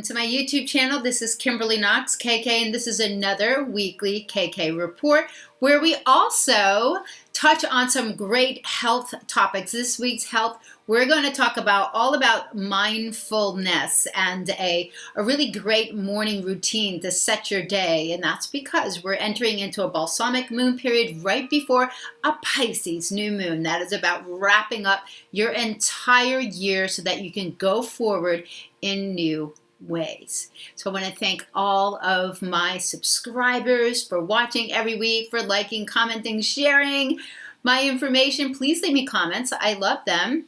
to my YouTube channel. This is Kimberly Knox, KK, and this is another weekly KK report where we also touch on some great health topics. This week's health, we're going to talk about all about mindfulness and a really great morning routine to set your day. And that's because we're entering into a balsamic moon period right before a Pisces new moon. That is about wrapping up your entire year so that you can go forward in new ways. So I want to thank all of my subscribers for watching every week, for liking, commenting, sharing my information. Please leave me comments. I love them.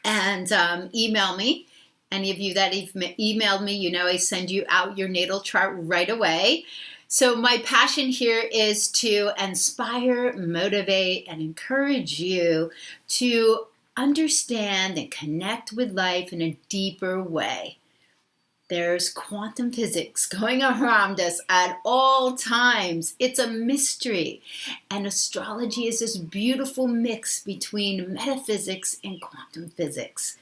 And email me. Any of you that have emailed me, you know I send you out your natal chart right away. So my passion here is to inspire, motivate, and encourage you to understand and connect with life in a deeper way. There's quantum physics going around us at all times. It's a mystery. And astrology is this beautiful mix between metaphysics and quantum physics.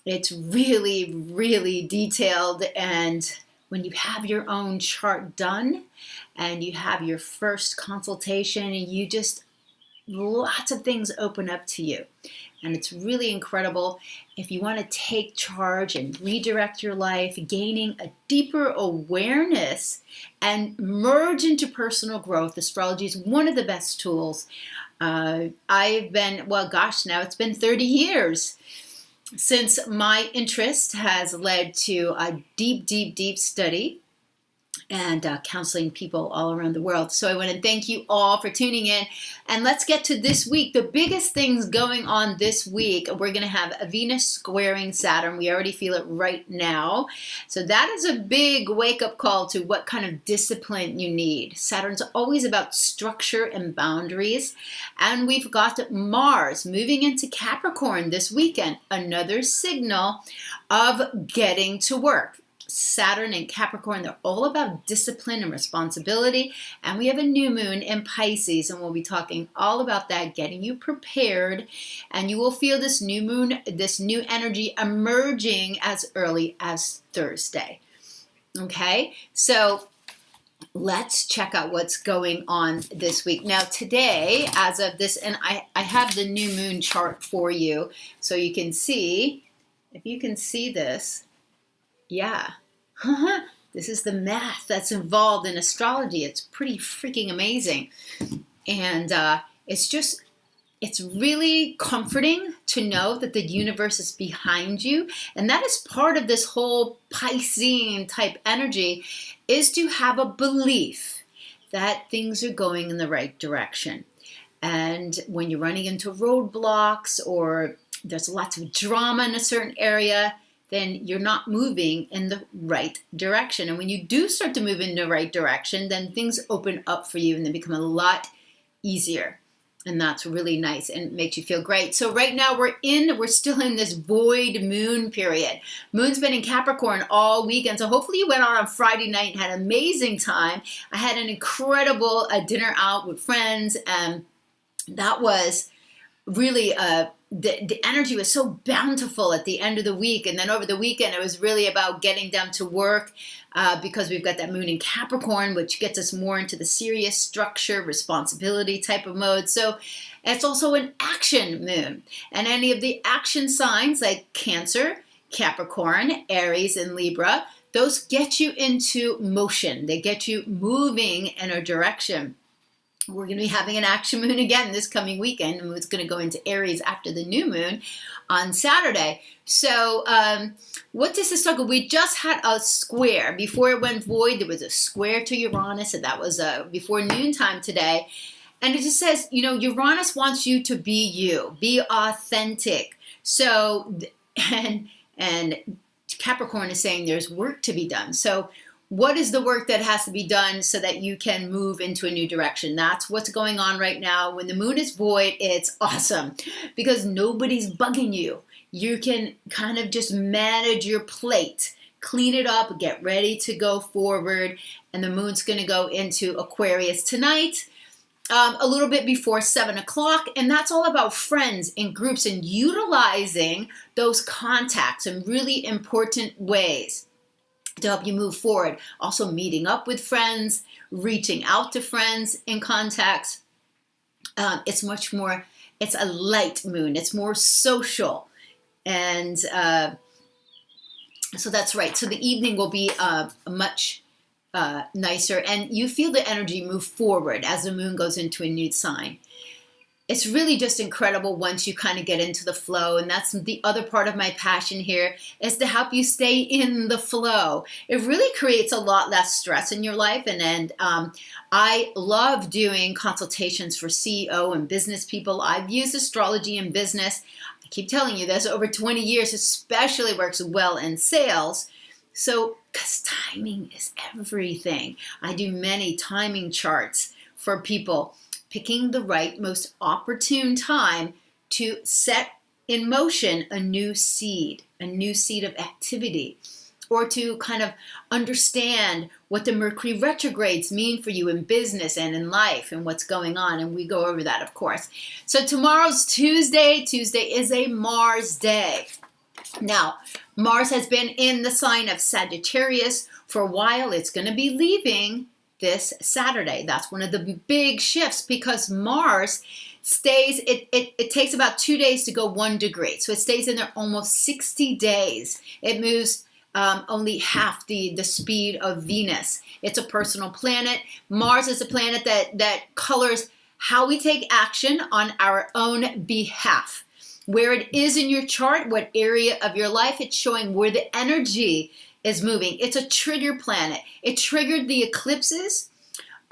It's really, really detailed. And when you have your own chart done and you have your first consultation, you just, lots of things open up to you. And it's really incredible. If you want to take charge and redirect your life, gaining a deeper awareness and merge into personal growth, astrology is one of the best tools. I've been, well, gosh, now it's been 30 years since my interest has led to a deep, deep, deep study and counseling people all around the world. So I want to thank you all for tuning in. And let's get to this week. The biggest things going on this week, we're going to have a Venus squaring Saturn. We already feel it right now. So that is a big wake-up call to what kind of discipline you need. Saturn's always about structure and boundaries. And we've got Mars moving into Capricorn this weekend. Another signal of getting to work. Saturn and Capricorn, they're all about discipline and responsibility. And we have a new moon in Pisces, and we'll be talking all about that, getting you prepared. And you will feel this new moon, this new energy emerging as early as Thursday. Okay, so let's check out what's going on this week. Now today, as of this, and I have the new moon chart for you so you can see, if you can see this, yeah, this is the math that's involved in astrology. It's pretty freaking amazing. And it's really comforting to know that the universe is behind you. And that is part of this whole Piscean type energy, is to have a belief that things are going in the right direction. And when you're running into roadblocks or there's lots of drama in a certain area, then you're not moving in the right direction. And when you do start to move in the right direction, then things open up for you and they become a lot easier. And that's really nice and makes you feel great. So right now we're still in this void moon period. Moon's been in Capricorn all weekend. So hopefully you went on Friday night and had an amazing time. I had an incredible dinner out with friends, and that was really the energy was so bountiful at the end of the week. And then over the weekend, it was really about getting down to work because we've got that moon in Capricorn, which gets us more into the serious structure, responsibility type of mode. So it's also an action moon. And any of the action signs like Cancer, Capricorn, Aries, and Libra, those get you into motion. They get you moving in a direction. We're going to be having an action moon again this coming weekend, and it's going to go into Aries after the new moon on Saturday. So what does this talk about? We just had a square. Before it went void, there was a square to Uranus, and that was before noontime today. And it just says, you know, Uranus wants you to be you, be authentic. So, and Capricorn is saying there's work to be done. So what is the work that has to be done so that you can move into a new direction? That's what's going on right now. When the moon is void, it's awesome because nobody's bugging you. You can kind of just manage your plate, clean it up, get ready to go forward. And the moon's going to go into Aquarius tonight, a little bit before 7 o'clock. And that's all about friends and groups and utilizing those contacts in really important ways. to help you move forward. Also meeting up with friends, reaching out to friends in contacts. It's much more, it's a light moon. It's more social. And so that's right. So the evening will be much nicer, and you feel the energy move forward as the moon goes into a new sign. It's really just incredible once you kind of get into the flow, and that's the other part of my passion here, is to help you stay in the flow. It really creates a lot less stress in your life, and I love doing consultations for CEO and business people. I've used astrology in business. I keep telling you this, over 20 years, especially works well in sales. So, because timing is everything. I do many timing charts for people, picking the right, most opportune time to set in motion a new seed of activity, or to kind of understand what the Mercury retrogrades mean for you in business and in life and what's going on. And we go over that, of course. So tomorrow's Tuesday. Tuesday is a Mars day. Now, Mars has been in the sign of Sagittarius for a while. It's going to be leaving this Saturday. That's one of the big shifts, because Mars stays, it takes about 2 days to go 1 degree. So it stays in there almost 60 days. It moves only half the speed of Venus. It's a personal planet. Mars is a planet that colors how we take action on our own behalf. Where it is in your chart, what area of your life, it's showing where the energy is moving. It's a trigger planet. It triggered the eclipses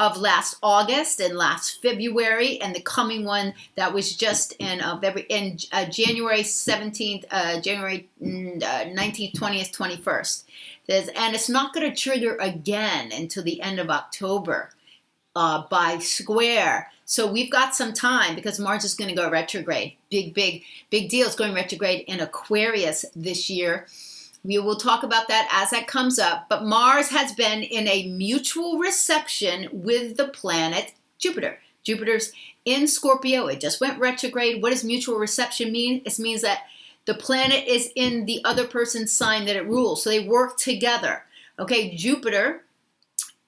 of last August and last February, and the coming one that was just in January 17th, January 19th, 20th, 21st. And it's not going to trigger again until the end of October by square. So we've got some time, because Mars is going to go retrograde. Big deal. It's going retrograde in Aquarius this year. We will talk about that as that comes up. But Mars has been in a mutual reception with the planet Jupiter. Jupiter's in Scorpio. It just went retrograde. What does mutual reception mean? It means that the planet is in the other person's sign that it rules. So they work together. Okay, Jupiter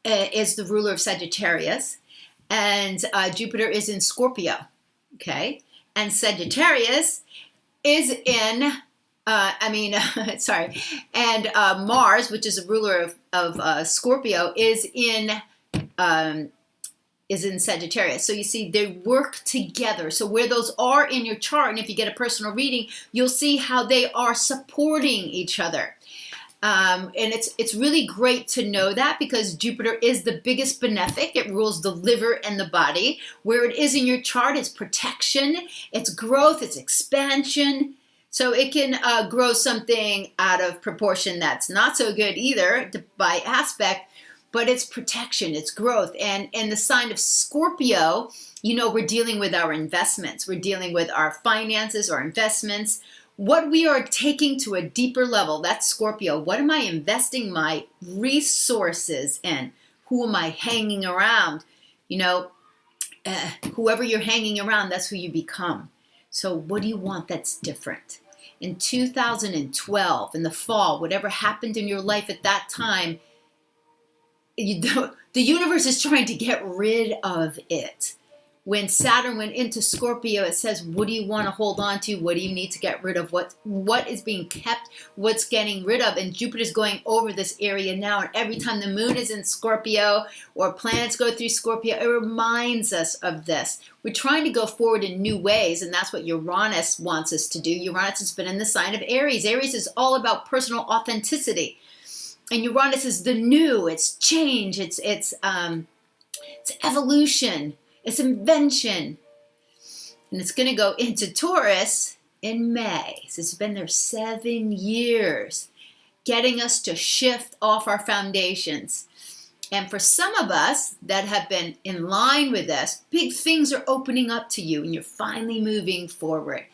is the ruler of Sagittarius. And Jupiter is in Scorpio. Okay, and Sagittarius is in... and Mars, which is a ruler of Scorpio, is in Sagittarius. So you see, they work together. So where those are in your chart, and if you get a personal reading, you'll see how they are supporting each other. And it's really great to know that, because Jupiter is the biggest benefic. It rules the liver and the body. Where it is in your chart, it's protection, it's growth, it's expansion. So it can grow something out of proportion that's not so good either by aspect, but it's protection, it's growth. And in the sign of Scorpio, we're dealing with our investments. We're dealing with our finances, our investments, what we are taking to a deeper level. That's Scorpio. What am I investing my resources in? Who am I hanging around? Whoever you're hanging around, that's who you become. So what do you want that's different? In 2012, in the fall, whatever happened in your life at that time, the universe is trying to get rid of it. When Saturn went into Scorpio, it says, what do you want to hold on to? What do you need to get rid of? What is being kept? What's getting rid of? And Jupiter's going over this area now. And every time the moon is in Scorpio or planets go through Scorpio, it reminds us of this. We're trying to go forward in new ways, and that's what Uranus wants us to do. Uranus has been in the sign of Aries. Aries is all about personal authenticity. And Uranus is the new. It's change. It's evolution. It's invention. And it's going to go into Taurus in May. So it's been there 7 years, getting us to shift off our foundations. And for some of us that have been in line with this, big things are opening up to you, and you're finally moving forward.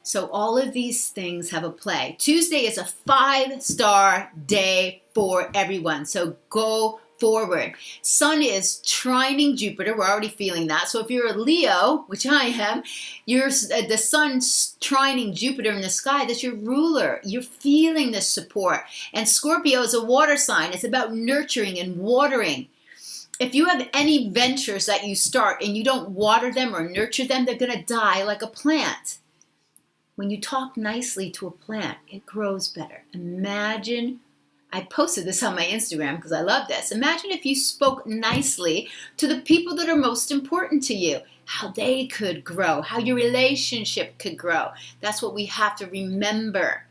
So all of these things have a play. Tuesday is a 5-star day for everyone. So go forward. Sun is trining Jupiter. We're already feeling that. So if you're a Leo, which I am, the sun's trining Jupiter in the sky. That's your ruler. You're feeling this support. And Scorpio is a water sign. It's about nurturing and watering. If you have any ventures that you start and you don't water them or nurture them, they're going to die like a plant. When you talk nicely to a plant, it grows better. Imagine, I posted this on my Instagram because I love this. Imagine if you spoke nicely to the people that are most important to you, how they could grow, how your relationship could grow. That's what we have to remember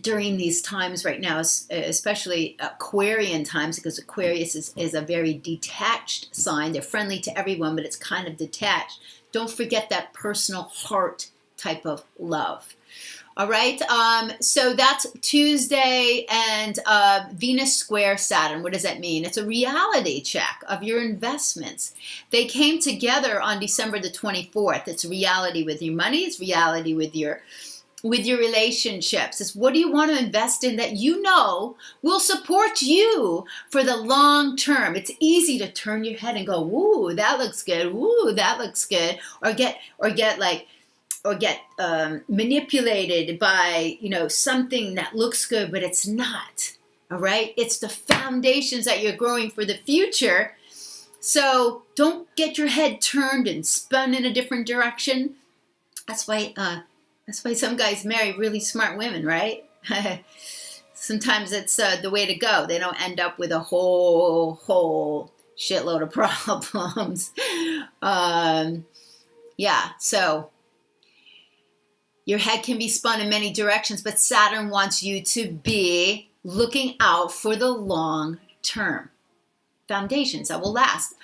during these times right now, especially Aquarian times, because Aquarius is a very detached sign. They're friendly to everyone, but it's kind of detached. Don't forget that personal heart type of love. All right, so that's Tuesday and Venus square Saturn. What does that mean? It's a reality check of your investments. They came together on December the 24th. It's reality with your money. It's reality with your relationships. It's what do you want to invest in that you know will support you for the long term. It's easy to turn your head and go, "Ooh, that looks good. Ooh, that looks good," or get manipulated by something that looks good, but it's not. All right, it's the foundations that you're growing for the future. So don't get your head turned and spun in a different direction. That's why some guys marry really smart women, right? Sometimes it's the way to go. They don't end up with a whole shitload of problems. Yeah, so your head can be spun in many directions, but Saturn wants you to be looking out for the long term. Foundations that will last.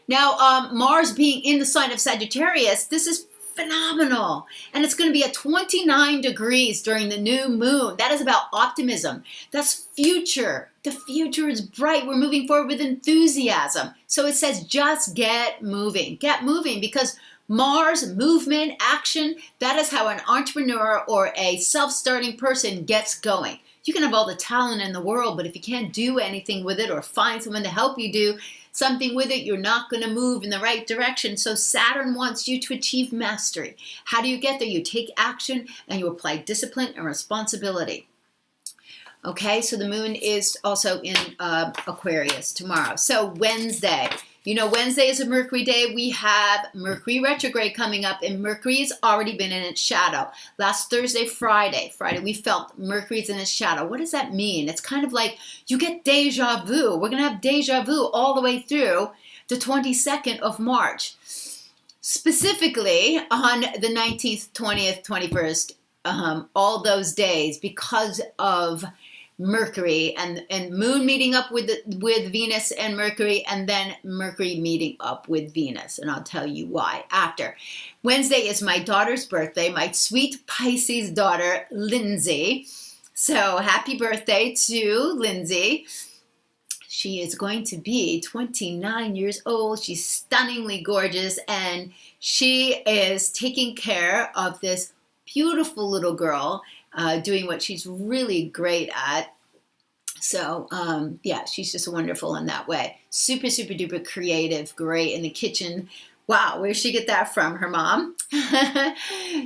Now, Mars being in the sign of Sagittarius, this is phenomenal. And it's going to be at 29 degrees during the new moon. That is about optimism. That's future. The future is bright. We're moving forward with enthusiasm. So it says just get moving. Get moving, because Mars, movement, action, that is how an entrepreneur or a self-starting person gets going. You can have all the talent in the world, but if you can't do anything with it or find someone to help you do something with it, you're not going to move in the right direction. So Saturn wants you to achieve mastery. How do you get there? You take action and you apply discipline and responsibility. Okay, so the moon is also in Aquarius tomorrow. So Wednesday. Wednesday is a Mercury day. We have Mercury retrograde coming up, and Mercury has already been in its shadow. Last Thursday, Friday, we felt Mercury's in its shadow. What does that mean? It's kind of like you get deja vu. We're going to have deja vu all the way through the 22nd of March. Specifically on the 19th, 20th, 21st, all those days, because of Mercury and moon meeting up with Venus and Mercury, and then Mercury meeting up with Venus, and I'll tell you why after. Wednesday is my daughter's birthday, my sweet Pisces daughter Lindsay. So happy birthday to Lindsay. She is going to be 29 years old. She's stunningly gorgeous, and she is taking care of this beautiful little girl, doing what she's really great at. So, yeah, she's just wonderful in that way. Super, super duper creative, great in the kitchen. Wow, where'd she get that from? Her mom.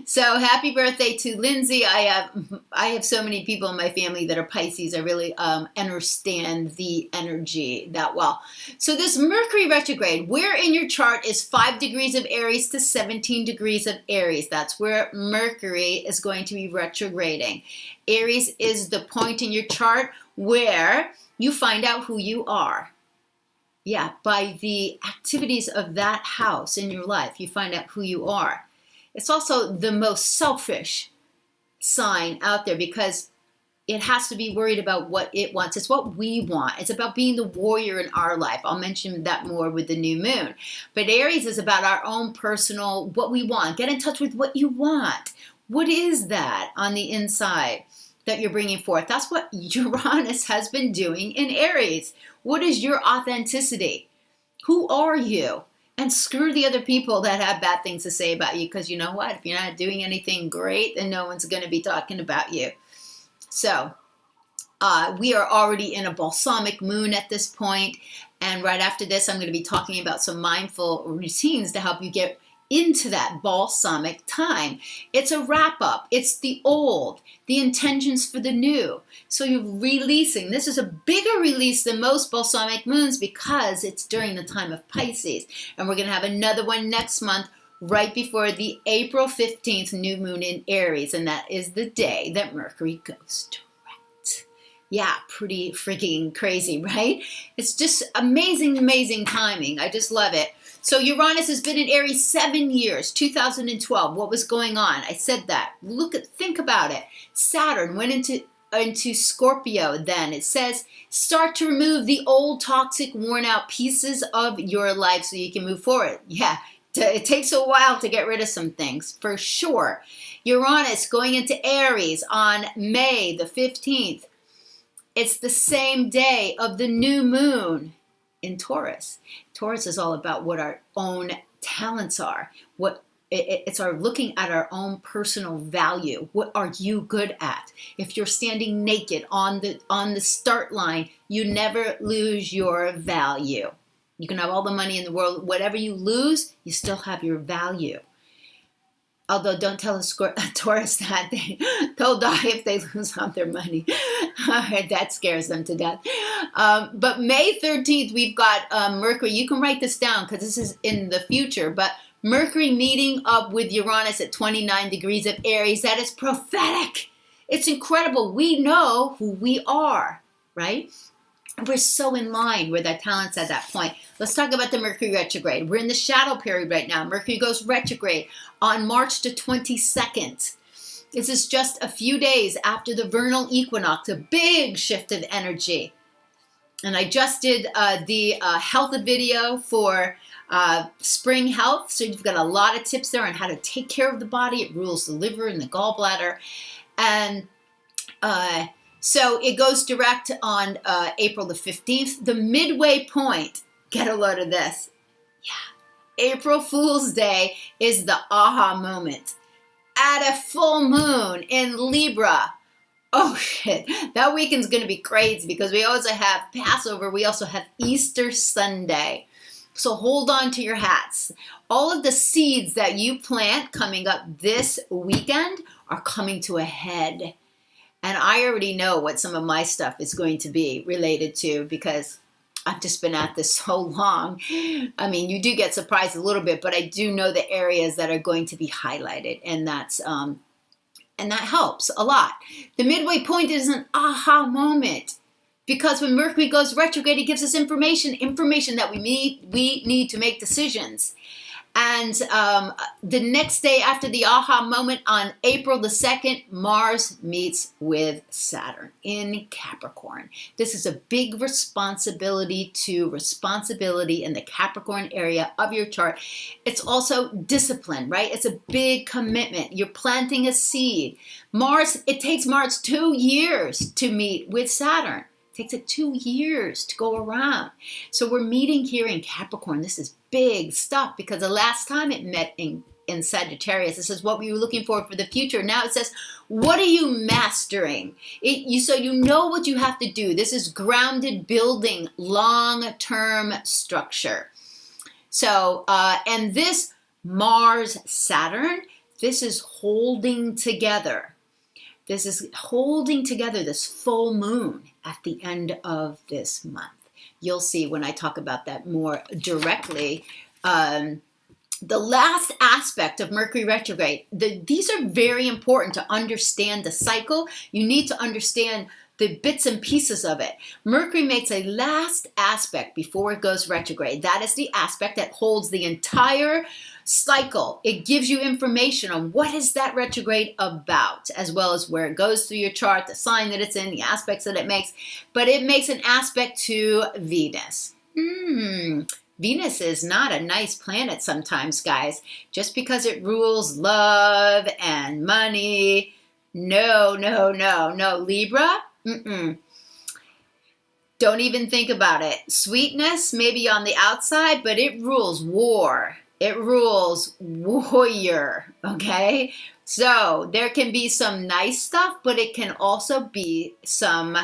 So happy birthday to Lindsay. I have so many people in my family that are Pisces. I really understand the energy that well. So this Mercury retrograde, where in your chart is 5 degrees of Aries to 17 degrees of Aries? That's where Mercury is going to be retrograding. Aries is the point in your chart where you find out who you are. Yeah, by the activities of that house in your life, you find out who you are. It's also the most selfish sign out there because it has to be worried about what it wants. It's what we want. It's about being the warrior in our life. I'll mention that more with the new moon. But Aries is about our own personal, what we want. Get in touch with what you want. What is that on the inside that you're bringing forth? That's what Uranus has been doing in Aries. What is your authenticity? Who are you? And screw the other people that have bad things to say about you, because you know what? If you're not doing anything great, then no one's going to be talking about you. So We are already in a balsamic moon at this point, and right after this I'm going to be talking about some mindful routines to help you get into that balsamic time. It's a wrap up. It's the old, the intentions for the new. So you're releasing. This is a bigger release than most balsamic moons because it's during the time of Pisces. And we're going to have another one next month right before the April 15th new moon in Aries. And that is the day that Mercury goes direct. Yeah, pretty freaking crazy, right? It's just amazing, amazing timing. I just love it. So Uranus has been in Aries 7 years, 2012. What was going on? I said that. Think about it. Saturn went into Scorpio then. It says, start to remove the old, toxic, worn out pieces of your life so you can move forward. Yeah, it takes a while to get rid of some things, for sure. Uranus going into Aries on May the 15th. It's the same day of the new moon in Taurus. Taurus is all about what our own talents are. It's our looking at our own personal value. What are you good at? If you're standing naked on the start line, you never lose your value. You can have all the money in the world. Whatever you lose, you still have your value. Although don't tell a Taurus that they'll die if they lose all their money. That scares them to death. But May 13th, we've got Mercury. You can write this down because this is in the future. But Mercury meeting up with Uranus at 29 degrees of Aries. That is prophetic. It's incredible. We know who we are, right? We're so in line with our talents at that point. Let's talk about the Mercury retrograde. We're in the shadow period right now. Mercury goes retrograde on March the 22nd. This is just a few days after the vernal equinox, a big shift of energy. And I just did the health video for spring health. So you've got a lot of tips there on how to take care of the body. It rules the liver and the gallbladder. And so it goes direct on April the 15th. The midway point, get a load of this. Yeah, April Fool's Day is the aha moment. At a full moon in Libra. Oh shit, that weekend's going to be crazy because we also have Passover. We also have Easter Sunday. So hold on to your hats. All of the seeds that you plant coming up this weekend are coming to a head. And I already know what some of my stuff is going to be related to because I've just been at this so long. I mean, you do get surprised a little bit, but I do know the areas that are going to be highlighted, and that's and that helps a lot. The midway point is an aha moment because when Mercury goes retrograde, it gives us information that we need to make decisions. And the next day after the aha moment on April the 2nd, Mars meets with Saturn in Capricorn. This is a big responsibility in the Capricorn area of your chart. It's also discipline, right? It's a big commitment. You're planting a seed. It takes Mars 2 years to meet with Saturn. It takes it 2 years to go around. So we're meeting here in Capricorn. This is big stuff because the last time it met in Sagittarius, this is what we were looking for the future. Now it says, what are you mastering? So you know what you have to do. This is grounded building, long-term structure. So, and this Mars-Saturn, this is holding together. This is holding together this full moon at the end of this month. You'll see when I talk about that more directly. The last aspect of Mercury retrograde, these are very important to understand the cycle. You need to understand the bits and pieces of it. Mercury makes a last aspect before it goes retrograde. That is the aspect that holds the entire cycle. It gives you information on what is that retrograde about, as well as where it goes through your chart, the sign that it's in, the aspects that it makes. But it makes an aspect to Venus. Venus is not a nice planet sometimes, guys. Just because it rules love and money. No, Libra. Don't even think about it. Sweetness, maybe on the outside, but it rules war. It rules warrior, okay? So there can be some nice stuff, but it can also be some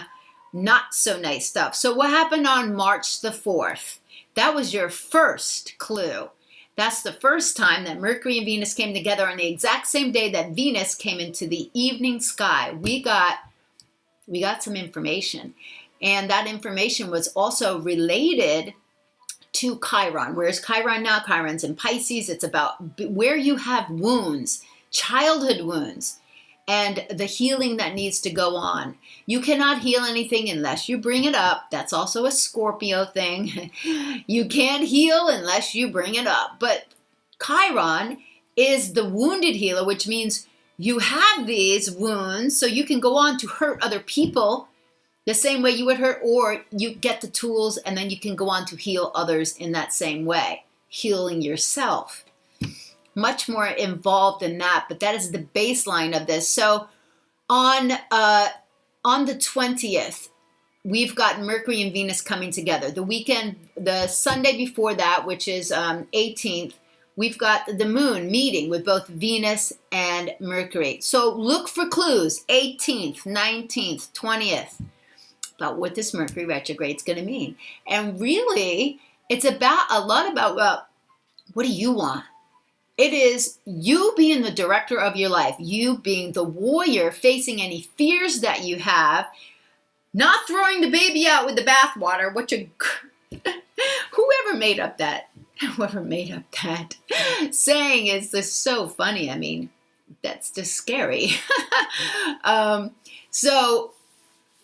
not so nice stuff. So what happened on March the 4th? That was your first clue. That's the first time that Mercury and Venus came together on the exact same day that Venus came into the evening sky. We got some information. And that information was also related to Chiron. Where's Chiron now? Chiron's in Pisces. It's about where you have wounds, childhood wounds, and the healing that needs to go on. You cannot heal anything unless you bring it up. That's also a Scorpio thing. You can't heal unless you bring it up. But Chiron is the wounded healer, which means you have these wounds so you can go on to hurt other people the same way you would hurt, or you get the tools and then you can go on to heal others in that same way, healing yourself. Much more involved than that, but that is the baseline of this. So on the 20th, we've got Mercury and Venus coming together. The weekend, the Sunday before that, which is 18th, we've got the moon meeting with both Venus and Mercury. So look for clues, 18th, 19th, 20th, about what this Mercury retrograde is going to mean. And really, it's about a lot about, well, what do you want? It is you being the director of your life, you being the warrior, facing any fears that you have, not throwing the baby out with the bathwater, whoever made up that saying is just so funny. I mean, that's just scary. So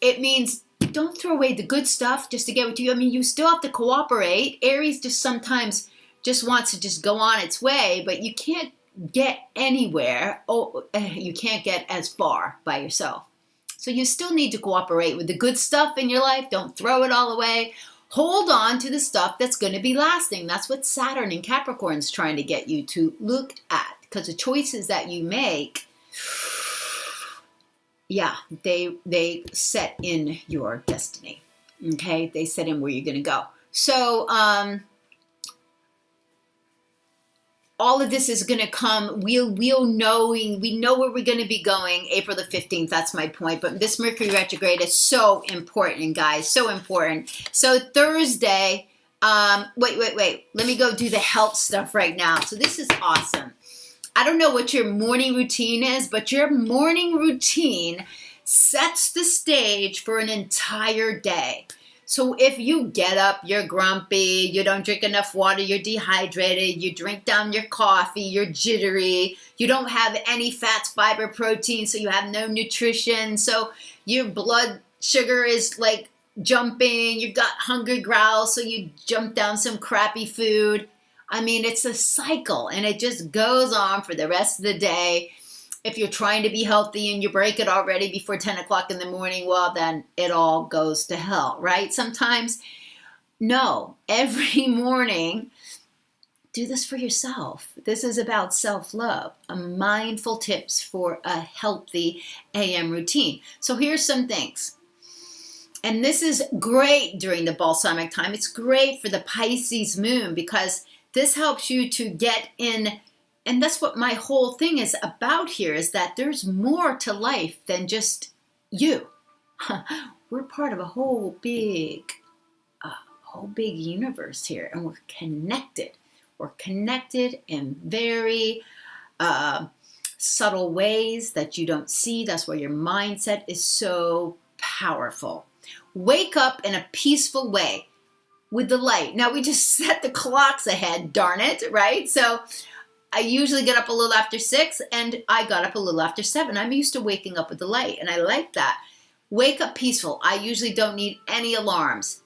it means don't throw away the good stuff just to get what you, I mean, you still have to cooperate. Aries just sometimes just wants to just go on its way, but you can't get anywhere. You can't get as far by yourself. So you still need to cooperate with the good stuff in your life. Don't throw it all away. Hold on to the stuff that's going to be lasting. That's what Saturn in Capricorn is trying to get you to look at, because the choices that you make, yeah, they set in your destiny. Okay, they set in where you're going to go. So all of this is going to come. We know where we're going to be going April the 15th. That's my point. But this Mercury retrograde is so important, guys. So important. So Thursday, wait. Let me go do the health stuff right now. So this is awesome. I don't know what your morning routine is, but your morning routine sets the stage for an entire day. So if you get up, you're grumpy, you don't drink enough water, you're dehydrated, you drink down your coffee, you're jittery, you don't have any fats, fiber, protein, so you have no nutrition, so your blood sugar is like jumping, you've got hungry growls, so you jump down some crappy food. I mean, it's a cycle, and it just goes on for the rest of the day. If you're trying to be healthy and you break it already before 10 o'clock in the morning, well, then it all goes to hell, right? Sometimes, no, every morning, do this for yourself. This is about self-love, mindful tips for a healthy AM routine. So here's some things. And this is great during the balsamic time. It's great for the Pisces moon because this helps you to get in. And that's what my whole thing is about here, is that there's more to life than just you. We're part of a whole big universe here, and we're connected. We're connected in very subtle ways that you don't see. That's why your mindset is so powerful. Wake up in a peaceful way with the light. Now, we just set the clocks ahead, darn it, right? So I usually get up a little after 6, and I got up a little after 7. I'm used to waking up with the light, and I like that. Wake up peaceful. I usually don't need any alarms.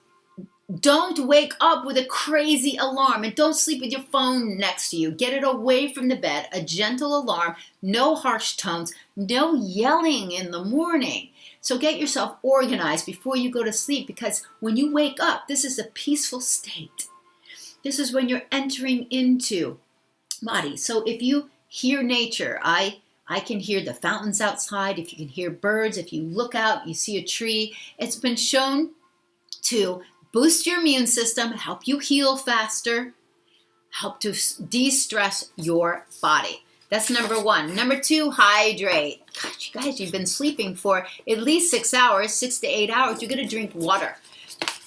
Don't wake up with a crazy alarm, and don't sleep with your phone next to you. Get it away from the bed. A gentle alarm, no harsh tones, no yelling in the morning. So get yourself organized before you go to sleep, because when you wake up, this is a peaceful state. This is when you're entering into body. So if you hear nature, I can hear the fountains outside. If you can hear birds, if you look out, you see a tree. It's been shown to boost your immune system, help you heal faster, help to de-stress your body. That's number one. Number two, hydrate. Gosh, you guys, you've been sleeping for at least 6 hours, 6 to 8 hours. You're going to drink water.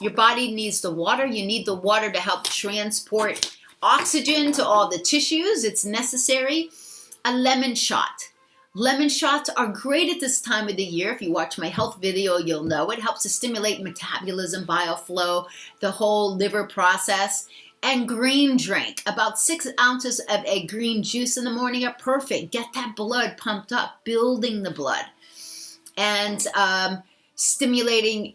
Your body needs the water. You need the water to help transport oxygen to all the tissues. It's necessary. A lemon shot. Lemon shots are great at this time of the year. If you watch my health video, you'll know it helps to stimulate metabolism, bile flow, the whole liver process. And green drink. About 6 ounces of a green juice in the morning are perfect. Get that blood pumped up, building the blood. And stimulating,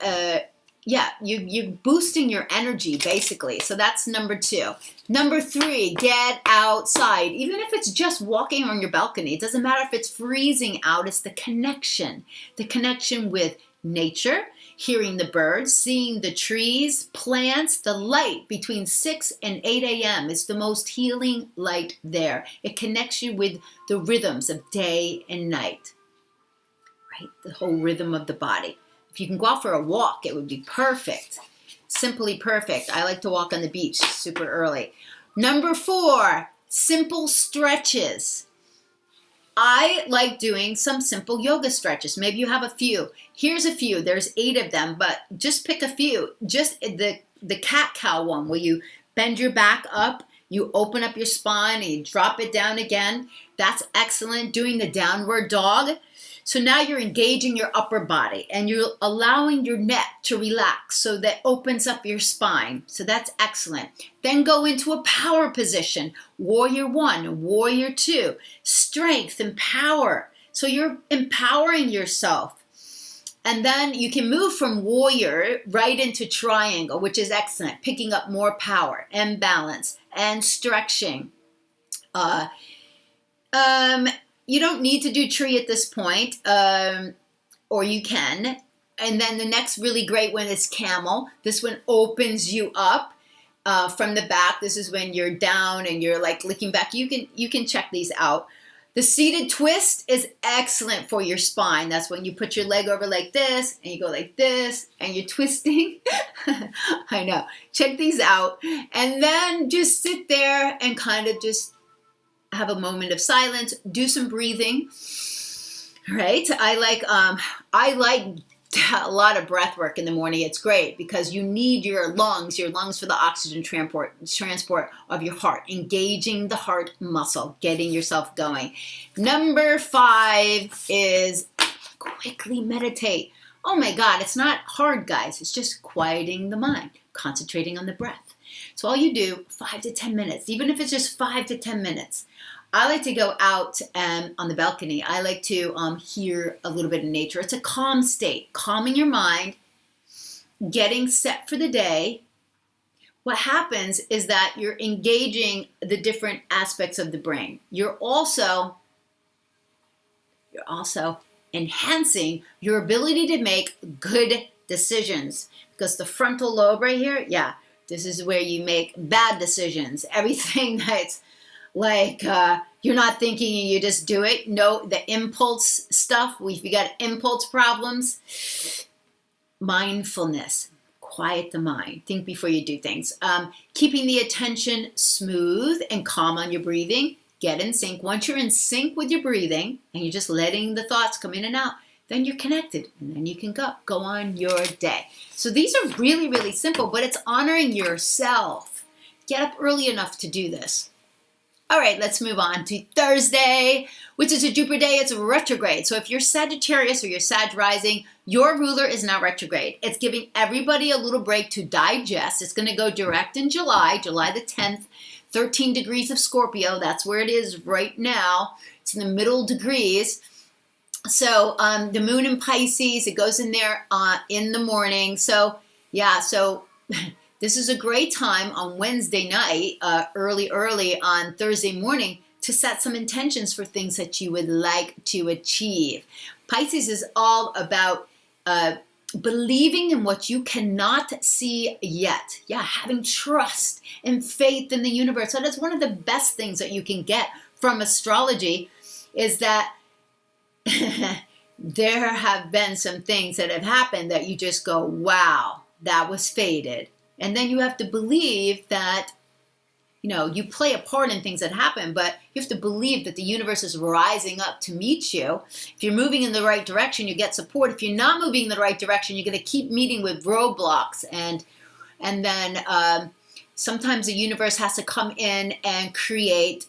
you're boosting your energy, basically. So that's number two. Number three, get outside. Even if it's just walking on your balcony, it doesn't matter if it's freezing out, it's the connection. The connection with nature, hearing the birds, seeing the trees, plants, the light between 6 and 8 a.m. is the most healing light there. It connects you with the rhythms of day and night, right? The whole rhythm of the body. If you can go out for a walk, it would be perfect. Simply perfect. I like to walk on the beach super early. Number four, simple stretches. I like doing some simple yoga stretches. Maybe you have a few. Here's a few. There's 8 of them, but just pick a few. Just the cat-cow one where you bend your back up, you open up your spine, and you drop it down again. That's excellent. Doing the downward dog. So now you're engaging your upper body and you're allowing your neck to relax so that opens up your spine. So that's excellent. Then go into a power position. Warrior 1, Warrior 2. Strength and power. So you're empowering yourself. And then you can move from warrior right into triangle, which is excellent. Picking up more power and balance and stretching. You don't need to do tree at this point, or you can. And then the next really great one is camel. This one opens you up from the back. This is when you're down and you're like licking back. You can check these out. The seated twist is excellent for your spine. That's when you put your leg over like this and you go like this and you're twisting. I know. Check these out. And then just sit there and kind of just have a moment of silence, do some breathing, right? I like a lot of breath work in the morning. It's great because you need your lungs for the oxygen transport of your heart, engaging the heart muscle, getting yourself going. Number 5 is quickly meditate. Oh my God, it's not hard, guys. It's just quieting the mind, concentrating on the breath. So all you do, 5 to 10 minutes, even if it's just 5 to 10 minutes. I like to go out on the balcony. I like to hear a little bit of nature. It's a calm state, calming your mind, getting set for the day. What happens is that you're engaging the different aspects of the brain. You're also enhancing your ability to make good decisions, because the frontal lobe right here, this is where you make bad decisions. Everything that's like you're not thinking, you just do it. No, the impulse stuff, if you got impulse problems, mindfulness, quiet the mind. Think before you do things. Keeping the attention smooth and calm on your breathing. Get in sync. Once you're in sync with your breathing and you're just letting the thoughts come in and out, then you're connected and then you can go on your day. So these are really, really simple, but it's honoring yourself. Get up early enough to do this. All right, let's move on to Thursday, which is a Jupiter day. It's retrograde. So if you're Sagittarius or you're Sag rising, your ruler is now retrograde. It's giving everybody a little break to digest. It's going to go direct in July the 10th, 13 degrees of Scorpio. That's where it is right now. It's in the middle degrees. So the moon in Pisces, it goes in there in the morning. So this is a great time on Wednesday night, early on Thursday morning, to set some intentions for things that you would like to achieve. Pisces is all about believing in what you cannot see yet. Having trust and faith in the universe. So that's one of the best things that you can get from astrology, is that there have been some things that have happened that you just go, wow, that was fated. And then you have to believe that, you play a part in things that happen, but you have to believe that the universe is rising up to meet you. If you're moving in the right direction, you get support. If you're not moving in the right direction, you're going to keep meeting with roadblocks. And then sometimes the universe has to come in and create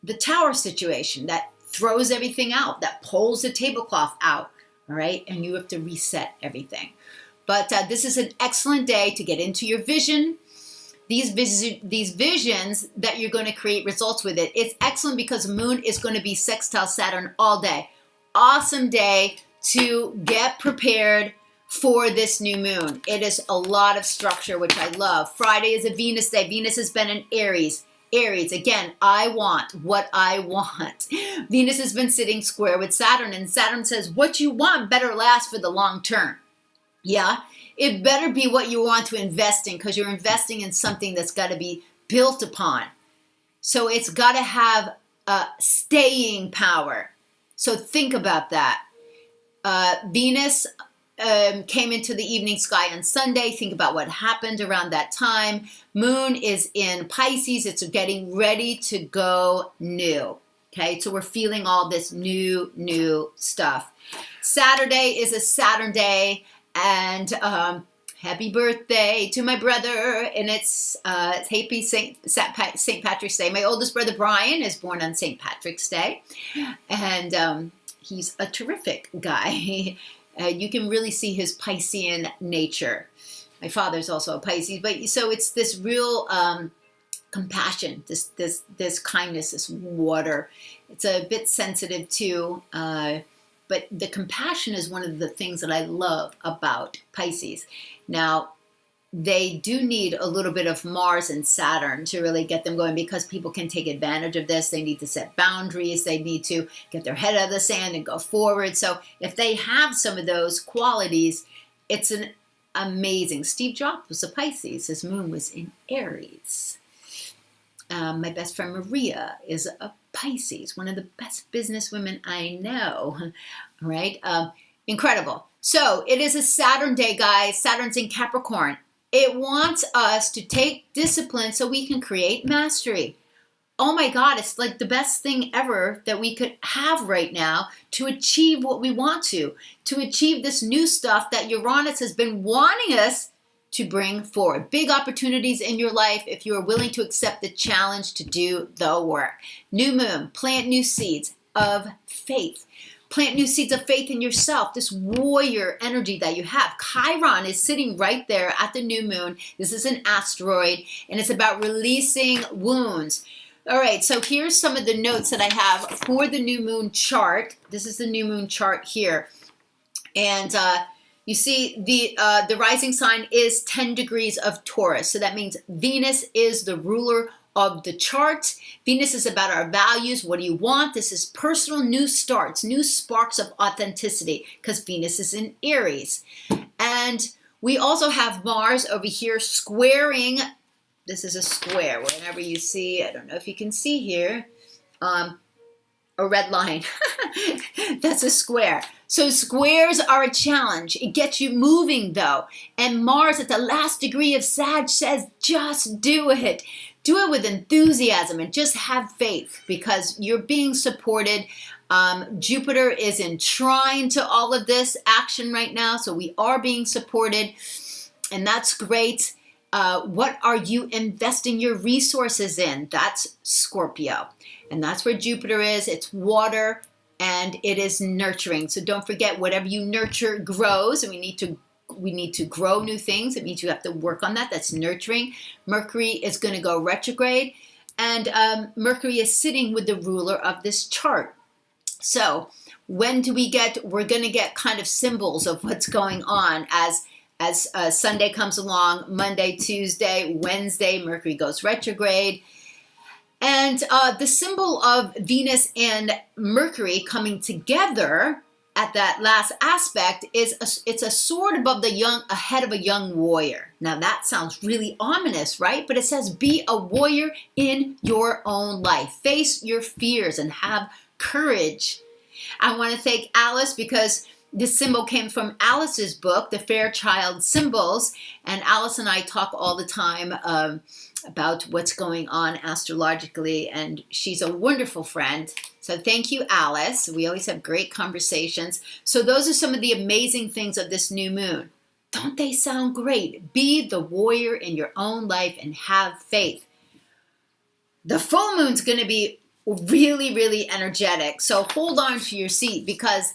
the tower situation that throws everything out, that pulls the tablecloth out, all right? And you have to reset everything. But this is an excellent day to get into your vision. These visions that you're going to create results with it. It's excellent because the moon is going to be sextile Saturn all day. Awesome day to get prepared for this new moon. It is a lot of structure, which I love. Friday is a Venus day. Venus has been in Aries. Aries, again, I want what I want. Venus has been sitting square with Saturn, and Saturn says, what you want better last for the long term. Yeah, it better be what you want to invest in, because you're investing in something that's got to be built upon. So it's got to have staying power. So think about that. Venus came into the evening sky on Sunday. Think about what happened around that time. Moon is in Pisces. It's getting ready to go new. Okay, so we're feeling all this new stuff. Saturday is a Saturn day, and happy birthday to my brother, and it's happy St. Patrick's Day. My oldest brother Brian is born on St. Patrick's Day, and he's a terrific guy. You can really see his Piscean nature. My father's also a Pisces, but so it's this real compassion, this kindness, this water. It's a bit sensitive too, but the compassion is one of the things that I love about Pisces. Now, they do need a little bit of Mars and Saturn to really get them going, because people can take advantage of this. They need to set boundaries. They need to get their head out of the sand and go forward. So if they have some of those qualities, it's an amazing. Steve Jobs was a Pisces. His moon was in Aries. My best friend Maria is a Pisces, one of the best businesswomen I know, right? Incredible. So it is a Saturn day, guys. Saturn's in Capricorn. It wants us to take discipline so we can create mastery. Oh my God, it's like the best thing ever that we could have right now to achieve what we want to achieve this new stuff that Uranus has been wanting us to bring forward. Big opportunities in your life if you are willing to accept the challenge to do the work. New moon, plant new seeds of faith. Plant new seeds of faith in yourself, this warrior energy that you have. Chiron is sitting right there at the new moon. This is an asteroid, and it's about releasing wounds. All right, so here's some of the notes that I have for the new moon chart. This is the new moon chart here. And you see the rising sign is 10 degrees of Taurus. So that means Venus is the ruler of the chart. Venus is about our values. What do you want? This is personal new starts, new sparks of authenticity, because Venus is in Aries. And we also have Mars over here squaring. This is a square. Whenever you see, I don't know if you can see here, a red line. That's a square. So squares are a challenge. It gets you moving though. And Mars at the last degree of Sag says, just do it. Do it with enthusiasm and just have faith, because you're being supported. Jupiter is in trine to all of this action right now. So we are being supported, and that's great. What are you investing your resources in? That's Scorpio. And that's where Jupiter is. It's water, and it is nurturing. So don't forget, whatever you nurture grows, and we need to grow new things. It means you have to work on that. That's nurturing. Mercury is going to go retrograde, and Mercury is sitting with the ruler of this chart. So when do we get, we're going to get kind of symbols of what's going on as Sunday comes along, Monday, Tuesday, Wednesday, Mercury goes retrograde. And the symbol of Venus and Mercury coming together at that last aspect is it's a sword above a head of a young warrior. Now that sounds really ominous, right? But it says be a warrior in your own life. Face your fears and have courage. I want to thank Alice, because this symbol came from Alice's book, The Fairchild Symbols, and Alice and I talk all the time about what's going on astrologically, and she's a wonderful friend. So thank you, Alice. We always have great conversations. So those are some of the amazing things of this new moon. Don't they sound great? Be the warrior in your own life and have faith. The full moon's going to be really, really energetic. So hold on to your seat, because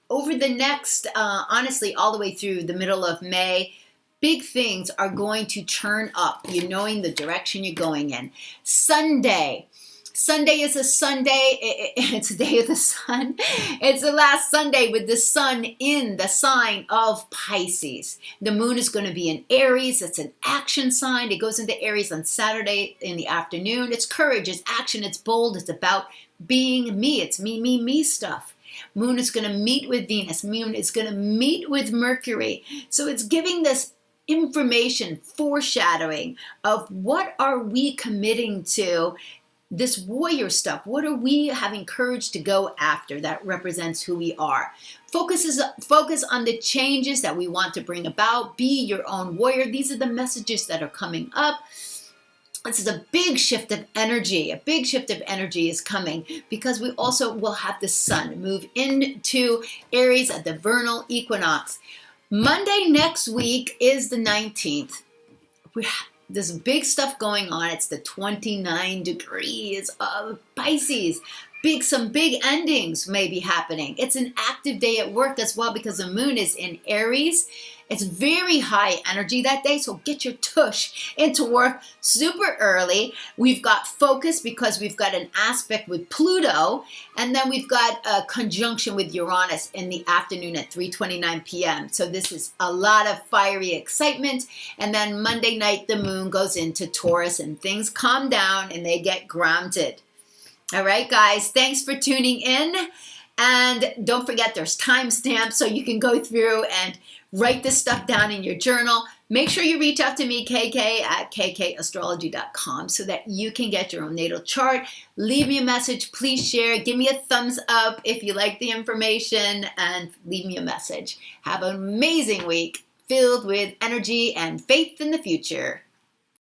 over the next, honestly, all the way through the middle of May, big things are going to turn up. You're knowing the direction you're going in. Sunday. Sunday is a Sunday. It's the day of the sun. It's the last Sunday with the sun in the sign of Pisces. The moon is going to be in Aries. It's an action sign. It goes into Aries on Saturday in the afternoon. It's courage. It's action. It's bold. It's about being me. It's me, me, me stuff. Moon is going to meet with Venus. Moon is going to meet with Mercury. So it's giving this information, foreshadowing of what are we committing to, this warrior stuff. What are we having courage to go after that represents who we are? Focus on the changes that we want to bring about. Be your own warrior. These are the messages that are coming up. This is a big shift of energy. A big shift of energy is coming, because we also will have the sun move into Aries at the vernal equinox. Monday next week is the 19th. There's big stuff going on. It's the 29 degrees of Pisces. Some big endings may be happening. It's an active day at work as well, because the moon is in Aries. It's very high energy that day, so get your tush into work super early. We've got focus because we've got an aspect with Pluto, and then we've got a conjunction with Uranus in the afternoon at 3:29 p.m. So this is a lot of fiery excitement. And then Monday night, the moon goes into Taurus and things calm down and they get grounded. All right, guys, thanks for tuning in. And don't forget, there's timestamps so you can go through and write this stuff down in your journal. Make sure you reach out to me, KK, at kkastrology.com, so that you can get your own natal chart. Leave me a message. Please share. Give me a thumbs up if you like the information, and leave me a message. Have an amazing week filled with energy and faith in the future.